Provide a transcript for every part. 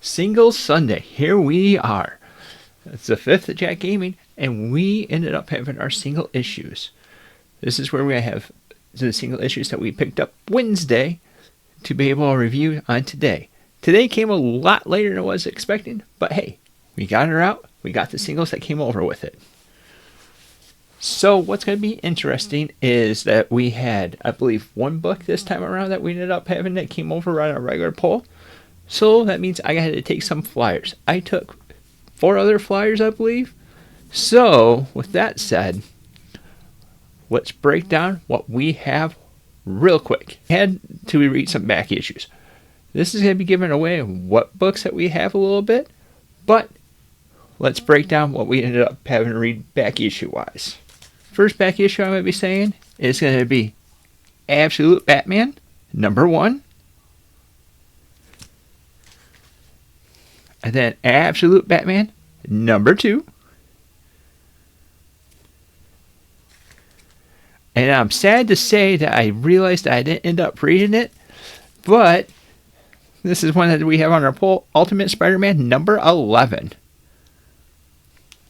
Single Sunday. Here we are. It's the 5th of Jack Gaming, and we ended up having our single issues. This is where we have the single issues that we picked up Wednesday to be able to review on today. Today came a lot later than I was expecting, but hey, we got her out. We got the singles that came over with it. So what's going to be interesting is that we had, I believe, one book this time around that we ended up having that came over on a regular pull. So that means I had to take some flyers. I took 4 other flyers, I believe. So with that said, let's break down what we have real quick. I had to read some back issues. This is going to be giving away what books that we have a little bit, but let's break down what we ended up having to read back issue wise. First back issue I'm going to be saying is going to be Absolute Batman #1. And then Absolute Batman #2. And I'm sad to say that I realized I didn't end up reading it, but this is one that we have on our poll, Ultimate Spider-Man #11.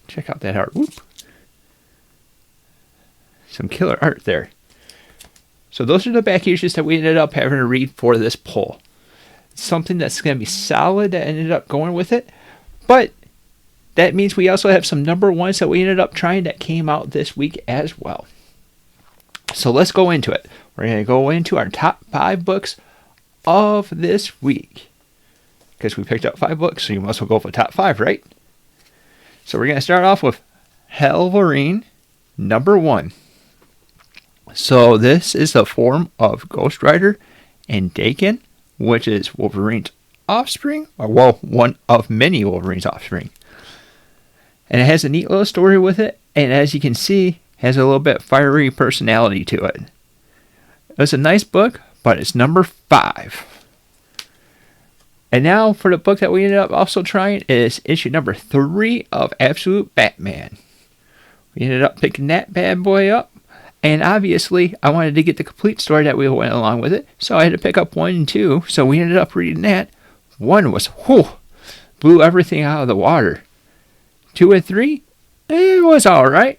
Check out that art. Whoop. Some killer art there. So those are the back issues that we ended up having to read for this poll. Something that's going to be solid that ended up going with it, but that means we also have some #1s that we ended up trying that came out this week as well. So let's go into it. We're going to go into our top 5 books of this week, because we picked up 5 books, so you must well go for top 5, right? So we're going to start off with Wolverine #1. So this is the form of Ghost Rider and Daken, which is Wolverine's offspring, or well, one of many Wolverine's offspring. And it has a neat little story with it, and as you can see, has a little bit fiery personality to it. It's a nice book, but it's #5. And now for the book that we ended up also trying is issue #3 of Absolute Batman. We ended up picking that bad boy up, and obviously I wanted to get the complete story that we went along with it, so I had to pick up 1 and 2, so we ended up reading that. 1 was, blew everything out of the water. 2 and 3, it was alright.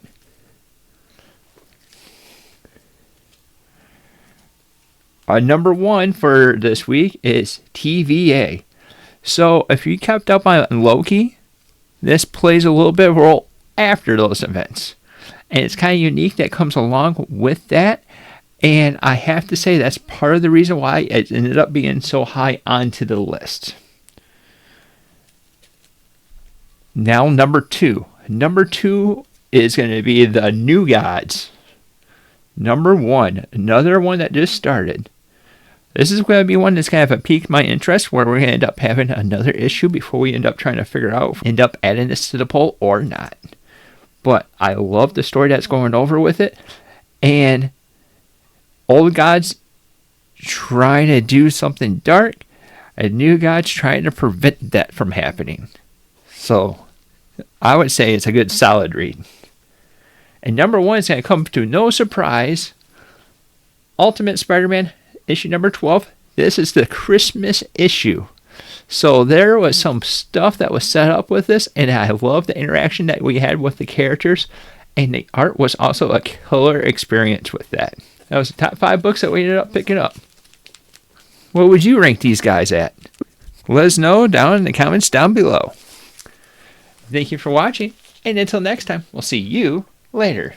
Our #1 for this week is TVA. So if you kept up on Loki, this plays a little bit of a role after those events. And it's kind of unique that comes along with that. And I have to say that's part of the reason why it ended up being so high onto the list. Now #2. #2 is going to be The New Gods. #1, another one that just started. This is going to be one that's going to have piqued my interest, where we're going to end up having another issue before we end up trying to figure out if we end up adding this to the poll or not. But I love the story that's going over with it. And old gods trying to do something dark, and new gods trying to prevent that from happening. So I would say it's a good solid read. And #1 is going to come to no surprise. Ultimate Spider-Man issue #12. This is the Christmas issue. So there was some stuff that was set up with this, and I love the interaction that we had with the characters, and the art was also a killer experience with that. That was the top 5 books that we ended up picking up. What would you rank these guys at? Let us know down in the comments down below. Thank you for watching, and until next time, we'll see you later.